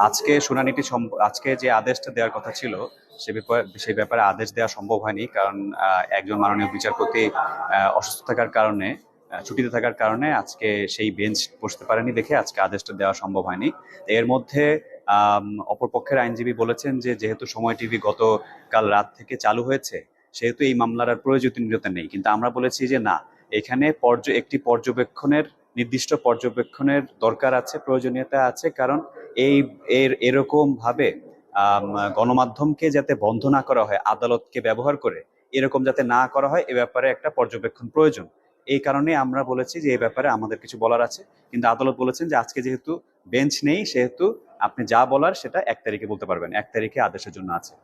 আজকে শুনানিটি আজকে যে আদেশটা দেওয়ার কথা ছিল সে ব্যাপারে আদেশ দেওয়া সম্ভব হয়নি, কারণ একজন মাননীয় বিচারপতি অসুস্থ থাকার কারণে, ছুটিতে থাকার কারণে আজকে সেই বেঞ্চ বসতে পারেনি দেখে আজকে আদেশটা দেওয়া সম্ভব হয়নি। এর মধ্যে অপরপক্ষের আইনজীবী বলেছেন যে যেহেতু সময় টিভি গতকাল রাত থেকে চালু হয়েছে, সেহেতু এই মামলার আর প্রয়োজনীয়তা নেই। কিন্তু আমরা বলেছি যে না, এখানে একটি নির্দিষ্ট পর্যবেক্ষণের দরকার আছে, প্রয়োজনীয়তা আছে, কারণ এই এরকম ভাবে আম, গণমাধ্যমকে যাতে বন্ধ না করা হয় আদালতকে ব্যবহার করে, এরকম যাতে না করা হয় এ ব্যাপারে একটা পর্যবেক্ষণ প্রয়োজন। এই কারণে আমরা বলেছি যে এই ব্যাপারে আমাদের কিছু বলার আছে। কিন্তু আদালত বলেছেন যে আজকে যেহেতু বেঞ্চ নেই, সেহেতু আপনি যা বলার সেটা 1 তারিখে বলতে পারবেন, 1 তারিখে আদেশের জন্য আছে।